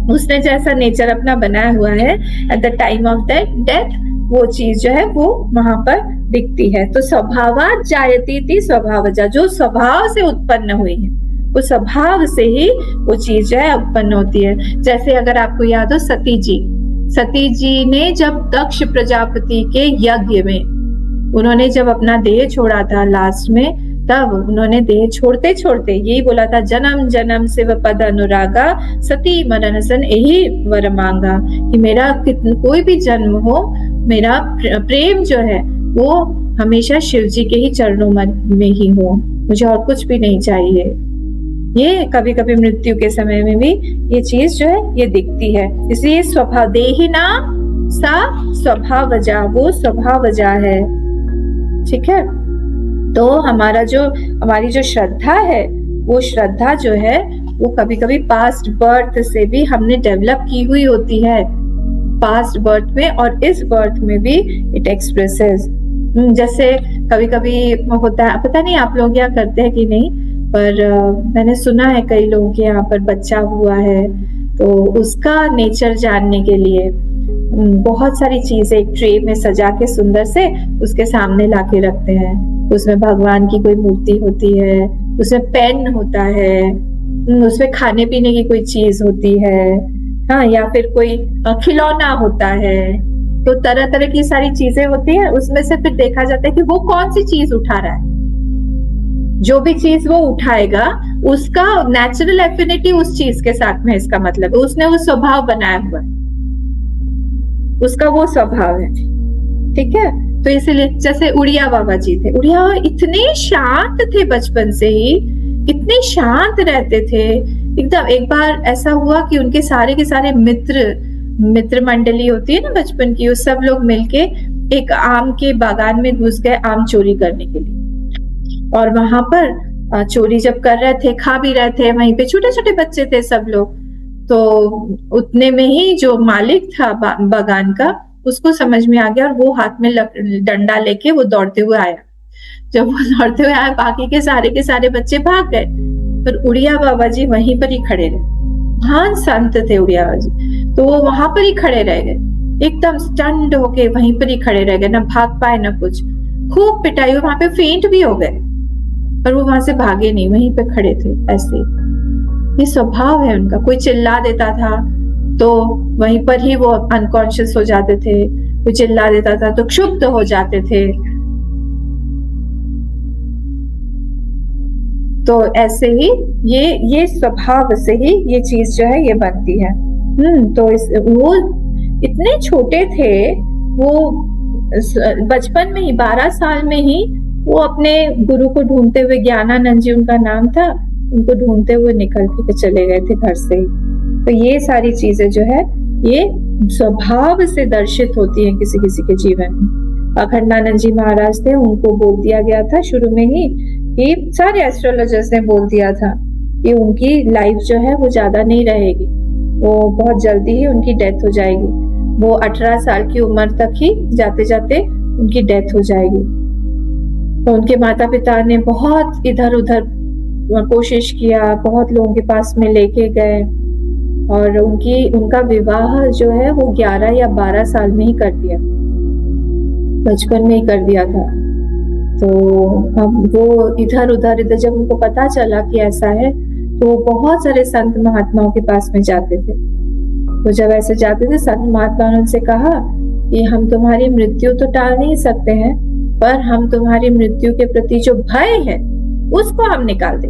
उसने जैसा नेचर अपना बनाया हुआ है at the time of death, वो चीज जो है वो वहां पर दिखती है। तो स्वभावात जायती थी स्वभावजा, जो स्वभाव से उत्पन्न हुई है वो स्वभाव से ही वो चीज जो है उत्पन्न होती है। जैसे अगर आपको याद हो सती जी ने जब दक्ष प्रजापति के यज्ञ में उन्होंने जब अपना देह छोड़ा था लास्ट में, तब उन्होंने देह छोड़ते छोड़ते यही बोला था, जन्म जन्म शिव पद अनुरागा सती मरण सन यही वर मांगा, कि मेरा कोई भी जन्म हो, मेरा प्रेम जो है वो हमेशा शिव जी के ही चरणों में ही हो, मुझे और कुछ भी नहीं चाहिए। ये कभी कभी मृत्यु के समय में भी ये चीज जो है ये दिखती है। इसलिए स्वभाव देहिना सा स्वभावजा, वो स्वभावजा है। ठीक है, तो हमारी जो श्रद्धा है, वो श्रद्धा जो है वो कभी कभी पास्ट बर्थ से भी हमने डेवलप की हुई होती है, पास्ट बर्थ में और इस बर्थ में भी इट एक्सप्रेसेस। जैसे कभी कभी होता है, पता नहीं आप लोग क्या करते हैं कि नहीं, पर मैंने सुना है कई लोगों के यहाँ पर बच्चा हुआ है तो उसका नेचर जानने के लिए बहुत सारी चीजें एक ट्रे में सजा के सुंदर से उसके सामने लाके रखते हैं। उसमें भगवान की कोई मूर्ति होती है, उसमें पेन होता है, उसमें खाने पीने की कोई चीज होती है, हाँ, या फिर कोई खिलौना होता है। तो तरह तरह की सारी चीजें होती है, उसमें से फिर देखा जाता है कि वो कौन सी चीज उठा रहा है। जो भी चीज वो उठाएगा उसका नेचुरल एफिनिटी उस चीज के साथ में, इसका मतलब है उसने वो स्वभाव बनाया हुआ है, उसका वो स्वभाव है। ठीक है, तो इसीलिए जैसे उड़िया बाबा जी थे, उड़िया इतने शांत थे बचपन से ही, इतने शांत रहते थे एकदम। एक बार ऐसा हुआ कि उनके सारे के सारे मित्र मंडली होती है ना बचपन की, वो सब लोग मिलके एक आम के बागान में घुस गए आम चोरी करने के लिए। और वहां पर चोरी जब कर रहे थे, खा भी रहे थे, वहीं पे छोटे छोटे बच्चे थे सब लोग। तो उतने में ही जो मालिक था बागान का, उसको समझ में आ गया और वो हाथ में डंडा लेके वो दौड़ते हुए आया। जब वो दौड़ते हुए आया, बाकी के सारे बच्चे भाग गए, पर उड़िया बाबा जी वहीं पर ही खड़े रहे। महान संत थे उड़िया बाबा जी, तो वो वहां पर ही खड़े रह गए, एकदम स्टंड होके वहीं पर ही खड़े रह गए, ना भाग पाए ना कुछ। खूब पिटाई, वहां पे फेंट भी हो गए, पर वो वहां से भागे नहीं, वहीं पे खड़े थे ऐसे। ये स्वभाव है उनका। कोई चिल्ला देता था तो वहीं पर ही वो अनकॉन्शियस हो जाते थे, कोई चिल्ला देता था तो क्षुब्ध हो जाते थे। तो ऐसे ही ये स्वभाव से ही ये चीज जो है ये बनती है। तो वो इतने छोटे थे, वो बचपन में ही 12 साल में ही वो अपने गुरु को ढूंढते हुए, ज्ञानानंद जी उनका नाम था, उनको ढूंढते हुए निकल के चले गए थे घर से। तो ये सारी चीजें जो है ये स्वभाव से दर्शित होती हैं किसी किसी के जीवन में। अखंडानंद जी महाराज थे, उनको बोल दिया गया था शुरू में ही कि सारे एस्ट्रोलॉजर्स ने बोल दिया था कि उनकी लाइफ जो है वो ज्यादा नहीं रहेगी, वो बहुत जल्दी ही उनकी डेथ हो जाएगी। वो 18 साल की उम्र तक ही जाते जाते उनकी डेथ हो जाएगी। तो उनके माता पिता ने बहुत इधर उधर कोशिश किया, बहुत लोगों के पास में लेके गए, और उनका विवाह जो है वो 11 या 12 साल में ही कर दिया, बचपन में ही कर दिया था। तो अब वो इधर उधर जब उनको पता चला कि ऐसा है, तो बहुत सारे संत महात्माओं के पास में जाते थे। तो जब ऐसे जाते थे, संत महात्मा ने उनसे कहा कि हम तुम्हारी मृत्यु तो टाल नहीं सकते हैं, पर हम तुम्हारी मृत्यु के प्रति जो भय है उसको हम निकाल दें।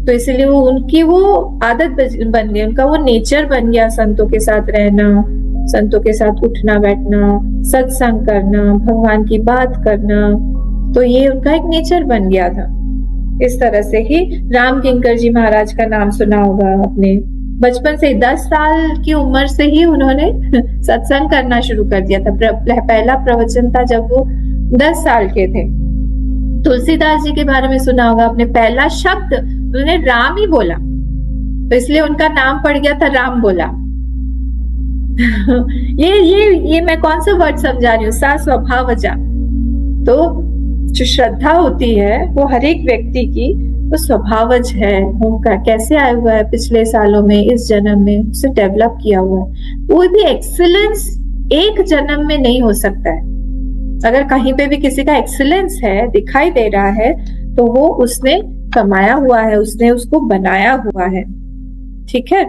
तो इसलिए वो उनकी वो आदत बन गई, उनका वो नेचर बन गया, संतों के साथ रहना, संतों के साथ उठना बैठना, सत्संग करना, भगवान की बात करना। तो ये उनका एक नेचर बन गया था। इस तरह से ही राम किंकर जी महाराज का नाम सुना होगा आपने। बचपन से 10 साल की उम्र से ही उन्होंने सत्संग करना शुरू कर दिया था। पहला प्रवचन था जब वो 10 साल के थे। तुलसीदास जी के बारे में सुना होगा आपने, पहला शब्द उन्होंने राम ही बोला, तो इसलिए उनका नाम पड़ गया था राम बोला। ये मैं कौन सा वर्ड समझा रही हूँ, सा स्वभावजा। तो जो श्रद्धा होती है वो हर एक व्यक्ति की तो स्वभावज है, वो कैसे आया हुआ है पिछले सालों में, इस जन्म में उसे डेवलप किया हुआ है। वो भी एक्सीलेंस एक जन्म में नहीं हो सकता है। अगर कहीं पे भी किसी का एक्सीलेंस है, दिखाई दे रहा है, तो वो उसने कमाया हुआ है, उसने उसको बनाया हुआ है। ठीक है,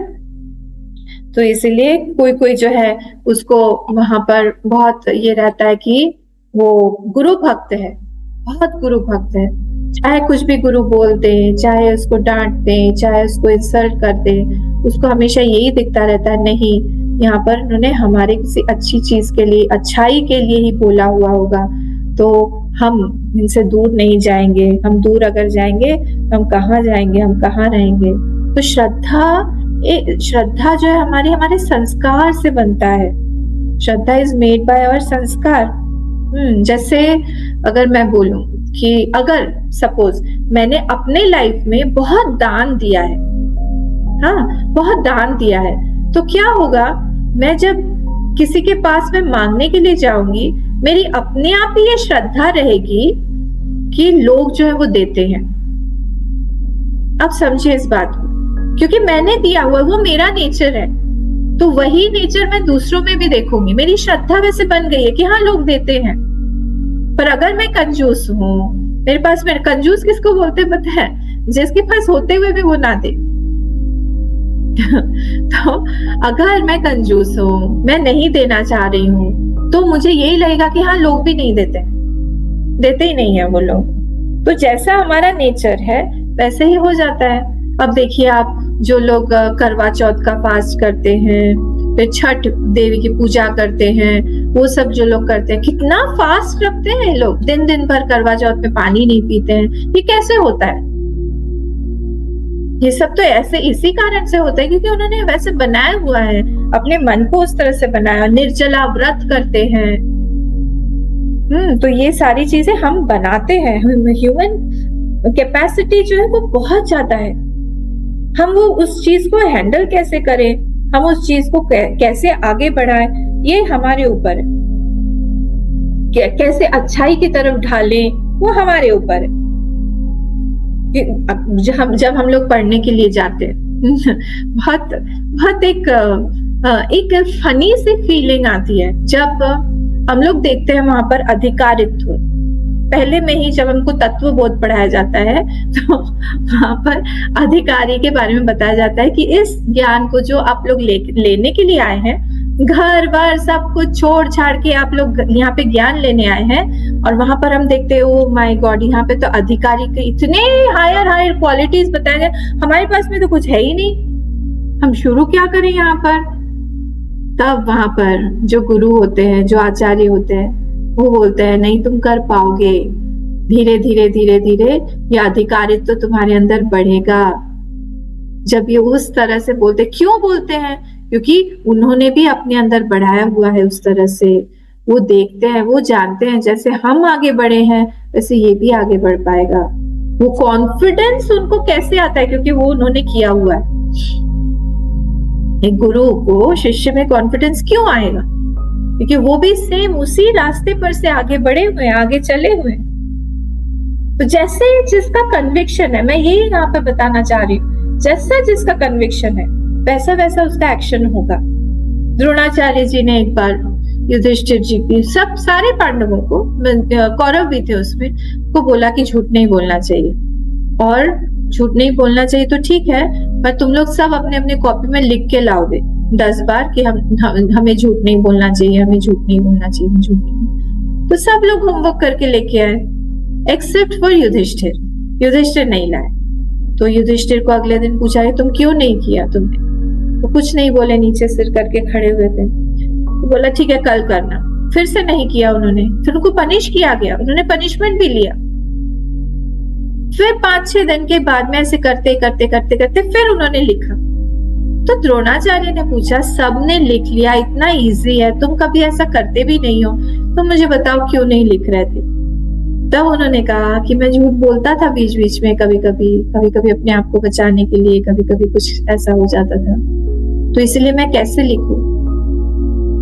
तो इसीलिए कोई कोई जो है उसको वहां पर बहुत ये रहता है कि वो गुरु भक्त है, बहुत गुरु भक्त है, चाहे कुछ भी गुरु बोल दे, चाहे उसको डांट दे, चाहे उसको इंसल्ट कर दे, उसको हमेशा यही दिखता रहता है, नहीं यहाँ पर उन्होंने हमारे किसी अच्छी चीज के लिए, अच्छाई के लिए ही बोला हुआ होगा, तो हम इनसे दूर नहीं जाएंगे। हम दूर अगर जाएंगे हम कहाँ जाएंगे, हम कहाँ रहेंगे। तो श्रद्धा जो है हमारे संस्कार से बनता है। श्रद्धा इज मेड बाय आवर संस्कार। जैसे अगर मैं बोलूं कि अगर सपोज मैंने अपने लाइफ में बहुत दान दिया है, हाँ बहुत दान दिया है, तो क्या होगा, मैं जब किसी के पास में मांगने के लिए जाऊंगी, मेरी अपने आप ही ये श्रद्धा रहेगी कि लोग जो है वो देते हैं। अब समझिए इस बात को, क्योंकि मैंने दिया हुआ, वो मेरा नेचर है, तो वही नेचर मैं दूसरों में भी देखूंगी। मेरी श्रद्धा वैसे बन गई है कि हाँ लोग देते हैं। पर अगर मैं कंजूस हूँ, मेरे पास में, कंजूस किसको बोलते हैं पता है, जिसके पास होते हुए भी वो ना दे। तो अगर मैं कंजूस हूँ, मैं नहीं देना चाह रही हूँ, तो मुझे यही लगेगा कि हाँ लोग भी नहीं देते, देते ही नहीं है वो लोग। तो जैसा हमारा नेचर है वैसे ही हो जाता है। अब देखिए आप, जो लोग करवा चौथ का फास्ट करते हैं, फिर छठ देवी की पूजा करते हैं, वो सब जो लोग करते हैं, कितना फास्ट रखते हैं लोग, दिन दिन भर करवा चौथ में पानी नहीं पीते हैं। ये कैसे होता है? ये सब तो ऐसे इसी कारण से होता है क्योंकि उन्होंने वैसे बनाया हुआ है, अपने मन को उस तरह से बनाया। निर्जला व्रत करते हैं। तो ये सारी चीजें हम बनाते हैं। ह्यूमन कैपेसिटी जो है वो बहुत ज्यादा है। हम वो उस चीज को हैंडल कैसे करें, हम उस चीज को कैसे आगे बढ़ाएं, ये हमारे ऊपर है। कैसे अच्छाई की तरफ ढालें, वो हमारे ऊपर है। जब हम लोग पढ़ने के लिए जाते हैं बहुत बहुत एक फनी सी फीलिंग आती है जब हम लोग देखते हैं वहां पर अधिकारित्व। पहले में ही जब हमको तत्व बोध पढ़ाया जाता है तो वहां पर अधिकारी के बारे में बताया जाता है कि इस ज्ञान को जो आप लोग लेने के लिए आए हैं, घर बार सब कुछ छोड़ छाड़ के आप लोग यहाँ पे ज्ञान लेने आए हैं, और वहां पर हम देखते हैं ओ माय गॉड, यहाँ पे तो अधिकारी के इतने हायर क्वालिटीज बताए गए, हमारे पास में तो कुछ है ही नहीं, हम शुरू क्या करें यहाँ पर। तब वहां पर जो गुरु होते हैं, जो आचार्य होते हैं, वो बोलते हैं नहीं तुम कर पाओगे, धीरे धीरे धीरे धीरे ये अधिकारित्व तो तुम्हारे अंदर बढ़ेगा। जब ये उस तरह से बोलते, क्यों बोलते हैं? क्योंकि उन्होंने भी अपने अंदर बढ़ाया हुआ है उस तरह से। वो देखते हैं, वो जानते हैं जैसे हम आगे बढ़े हैं वैसे ये भी आगे बढ़ पाएगा। वो कॉन्फिडेंस उनको कैसे आता है? क्योंकि वो उन्होंने किया हुआ है। एक गुरु को शिष्य में कॉन्फिडेंस क्यों आएगा? क्योंकि वो भी सेम उसी रास्ते पर से आगे बढ़े हुए हैं, आगे चले हुए हैं। तो जैसे जिसका कन्विक्शन है, मैं यही यहाँ पे बताना चाह रही हूँ, जैसा जिसका कन्विक्शन है वैसा वैसा उसका एक्शन होगा। द्रोणाचार्य जी ने एक बार युधिष्ठिर जी की, सब सारे पांडवों को, कौरव भी थे उसमें, को बोला कि झूठ नहीं बोलना चाहिए, और झूठ नहीं बोलना चाहिए तो ठीक है, पर तुम लोग सब अपने अपने कॉपी में लिख के लाओगे 10 बार कि हमें झूठ नहीं बोलना चाहिए, हमें झूठ नहीं बोलना चाहिए, झूठ नहीं। तो सब लोग होमवर्क करके लेके आए एक्सेप्ट फॉर युधिष्ठिर। युधिष्ठिर नहीं लाए। तो युधिष्ठिर को अगले दिन पूछा कि तुम क्यों नहीं किया तुमने? तो कुछ नहीं बोले, नीचे सिर करके खड़े हुए थे। तो बोला ठीक है कल करना। फिर से नहीं किया उन्होंने, फिर उनको पनिश किया गया, उन्होंने पनिशमेंट भी लिया। फिर 5-6 दिन के बाद में ऐसे करते करते करते करते फिर उन्होंने लिखा। तो द्रोणाचार्य ने पूछा सबने लिख लिया, इतना इजी है, तुम कभी ऐसा करते भी नहीं हो, तो मुझे बताओ क्यों नहीं लिख रहे थे? तब उन्होंने कहा कि मैं झूठ बोलता था बीच बीच में, कभी कभी अपने आप को बचाने के लिए, कभी कभी कुछ ऐसा हो जाता था, तो इसलिए मैं कैसे लिखूं।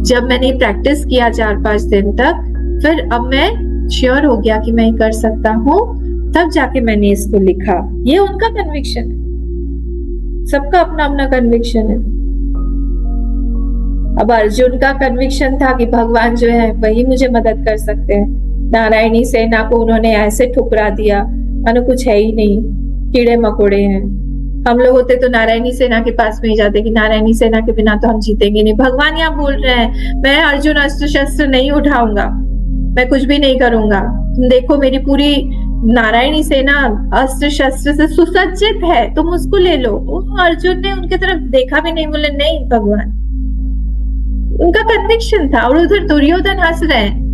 जब मैंने प्रैक्टिस किया 4-5 दिन तक, फिर अब मैं श्योर हो गया कि मैं कर सकता हूँ, तब जाके मैंने इसको लिखा। ये उनका कन्विक्शन है, सबका अपना अपना कन्विक्शन है। अब अर्जुन का कन्विक्शन था कि भगवान जो है वही मुझे मदद कर सकते हैं। नारायणी सेना को उन्होंने ऐसे ठुकरा दिया, मानो कुछ है ही नहीं, कीड़े मकोड़े हैं। हम लोग होते तो नारायणी सेना के पास में ही जाते कि नारायणी सेना के बिना तो हम जीतेंगे नहीं। भगवान यहाँ बोल रहे हैं मैं अर्जुन अस्त्र शस्त्र नहीं उठाऊंगा, मैं कुछ भी नहीं करूंगा, तुम देखो मेरी पूरी नारायणी सेना अस्त्र शस्त्र से सुसज्जित है, तुम उसको ले लो। अर्जुन ने उनके तरफ देखा भी नहीं, बोले नहीं भगवान। उनका कन्विक्शन था। और उधर दुर्योधन हंस रहे हैं,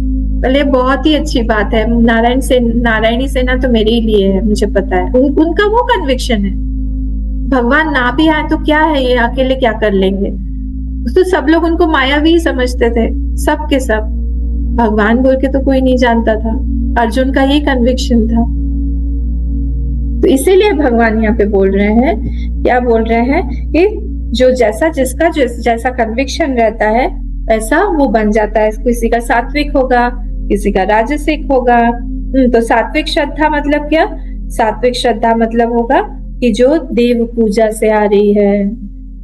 बोले बहुत ही अच्छी बात है, नारायणी सेना तो मेरे ही लिए है, मुझे पता है। उनका वो कन्विक्शन है, भगवान ना भी आए तो क्या है, ये अकेले क्या कर लेंगे। तो सब लोग उनको मायावी समझते थे, सब के सब, भगवान बोल के तो कोई नहीं जानता था। अर्जुन का ये कन्विक्शन था। तो इसीलिए भगवान यहाँ पे बोल रहे हैं, क्या बोल रहे हैं कि जो जिसका जैसा कन्विक्शन रहता है ऐसा वो बन जाता है। किसी का सात्विक होगा, किसी का राजसिक होगा। तो सात्विक श्रद्धा मतलब क्या? सात्विक श्रद्धा मतलब होगा कि जो देव पूजा से आ रही है,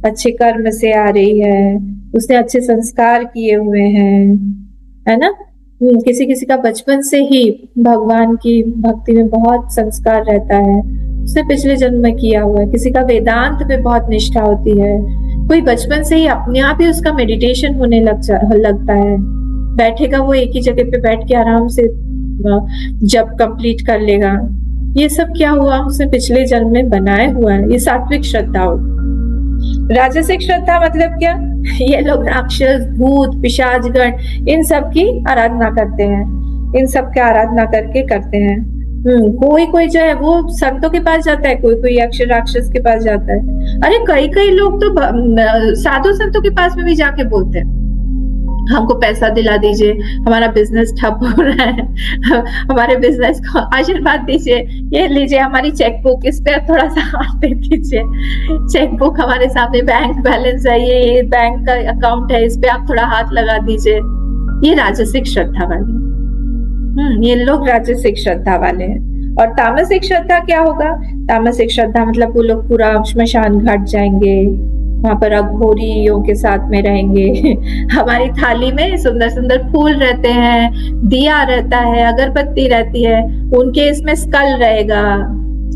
अच्छे कर्म से आ रही है, उसने अच्छे संस्कार किए हुए हैं, है ना। किसी किसी का बचपन से ही भगवान की भक्ति में बहुत संस्कार रहता है, उसने पिछले जन्म में किया हुआ है। किसी का वेदांत पे बहुत निष्ठा होती है, कोई बचपन से ही अपने आप ही उसका मेडिटेशन होने लगता है। बैठेगा वो एक ही जगह पे बैठ के आराम से जब कंप्लीट कर लेगा। ये सब क्या हुआ? उसने पिछले जन्म में बनाया हुआ है। ये सात्विक श्रद्धा हो। राजसिक श्रद्धा मतलब क्या? ये लोग राक्षस, भूत, पिशाचगण इन सब की आराधना करते हैं, इन सब की आराधना करके करते हैं। कोई जो है वो संतों के पास जाता है, कोई यक्ष राक्षस के पास जाता है। अरे कई लोग तो साधु संतों के पास में भी जाके बोलते हैं हमको पैसा दिला दीजिए, हमारा बिजनेस ठप हो रहा है, हमारे बिजनेस को आशीर्वाद दीजिए, ये लीजिए हमारी चेकबुक, इस पे थोड़ा सा हाथ दे दीजिए, चेकबुक हमारे सामने, बैंक बैलेंस है, ये बैंक का अकाउंट है, इस पे आप थोड़ा हाथ लगा दीजिए। ये राजसिक श्रद्धा वाले, ये लोग राजसिक श्रद्धा वाले हैं। और तामसिक श्रद्धा क्या होगा? तामसिक श्रद्धा मतलब वो लोग पूरा श्मशान घाट जाएंगे, वहां पर अघोरियों के साथ में रहेंगे। हमारी थाली में सुंदर सुंदर फूल रहते हैं, दिया रहता है, अगरबत्ती रहती है, उनके इसमें स्कल रहेगा,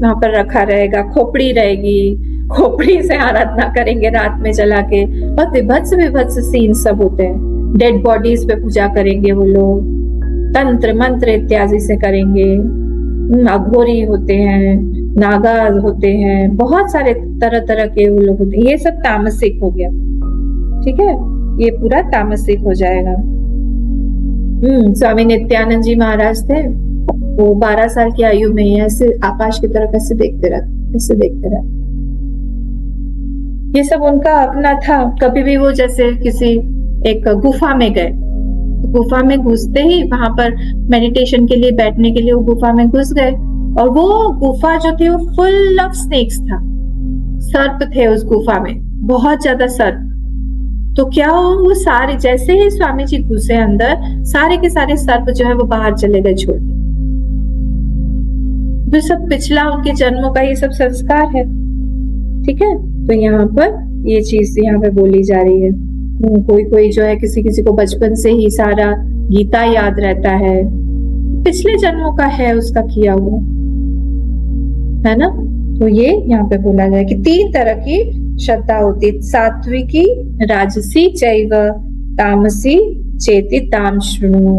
वहां पर रखा रहेगा, खोपड़ी रहेगी, खोपड़ी से आराधना करेंगे रात में जला के। और विभत्स सीन सब होते हैं। डेड बॉडीज पे पूजा करेंगे वो लोग, तंत्र मंत्र इत्यादि से करेंगे। अघोरी होते हैं, नागा होते हैं, बहुत सारे तरह तरह के वो लोग होते हैं। ये सब तामसिक हो गया, ठीक है, ये पूरा तामसिक हो जाएगा। स्वामी नित्यानंद जी महाराज थे, वो 12 साल की आयु में ऐसे आकाश की तरफ ऐसे देखते रहते। ये सब उनका अपना था। कभी भी वो जैसे किसी एक गुफा में गए, गुफा में घुसते ही वहां पर मेडिटेशन के लिए बैठने के लिए वो गुफा में घुस गए, और वो गुफा जो थी वो फुल ऑफ स्नेक्स था, सर्प थे उस गुफा में, बहुत ज्यादा सर्प। तो क्या वो सारे, जैसे ही स्वामी जी घुसे अंदर, सारे के सारे सर्प जो है वो बाहर चले गए छोड़ के। जो सब पिछला उनके जन्मों का ये सब संस्कार है, ठीक है। तो यहाँ पर ये चीज यहाँ पे बोली जा रही है। कोई जो है किसी को बचपन से ही सारा गीता याद रहता है, पिछले जन्मों का है उसका किया हुआ, है ना। तो ये यहाँ पे बोला जाए कि 3 तरह की श्रद्धा होती है, सात्विकी, राजसी चैव तामसी चेति ताम शृणु।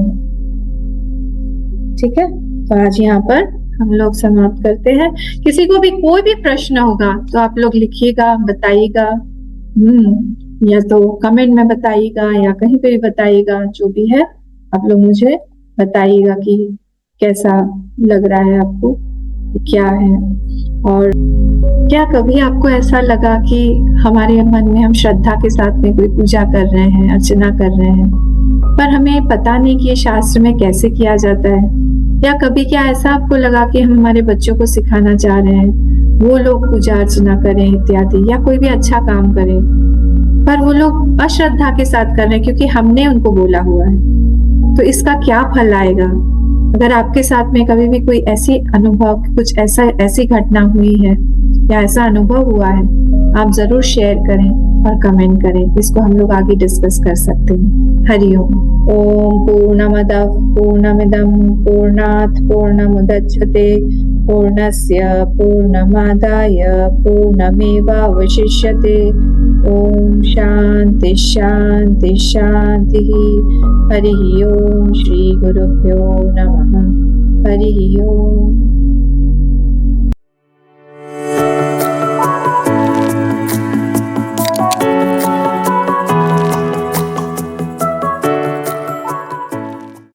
ठीक है, तो आज यहाँ पर हम लोग समाप्त करते हैं। किसी को भी कोई भी प्रश्न होगा तो आप लोग लिखिएगा, बताइएगा, या तो कमेंट में बताइएगा या कहीं पे भी बताइएगा, जो भी है आप लोग मुझे बताइएगा कि कैसा लग रहा है आपको, क्या है। और क्या कभी आपको ऐसा लगा कि हमारे मन में हम श्रद्धा के साथ में कोई पूजा कर रहे हैं, अर्चना कर रहे हैं, पर हमें पता नहीं कि ये शास्त्र में कैसे किया जाता है? या कभी क्या ऐसा आपको लगा कि हम हमारे बच्चों को सिखाना चाह रहे हैं, वो लोग पूजा अर्चना करें इत्यादि, या कोई भी अच्छा काम करें, पर वो लोग अश्रद्धा के साथ कर रहे हैं क्योंकि हमने उनको बोला हुआ है, तो इसका क्या फल आएगा? अगर आपके साथ में कभी भी कोई ऐसी अनुभव, कुछ ऐसी घटना हुई है या ऐसा अनुभव हुआ है, आप जरूर शेयर करें और कमेंट करें, इसको हम लोग आगे डिस्कस कर सकते हैं। हरिओम। ओम पूर्णमदः पूर्णमिदं पूर्णात् पूर्णमुदच्यते पूर्णस्य पूर्णमादाय पूर्णमेवावशिष्यते। ओम शांति शांति शांति। हरि ओम। श्री गुरुभ्यो नमः। हरि ओम।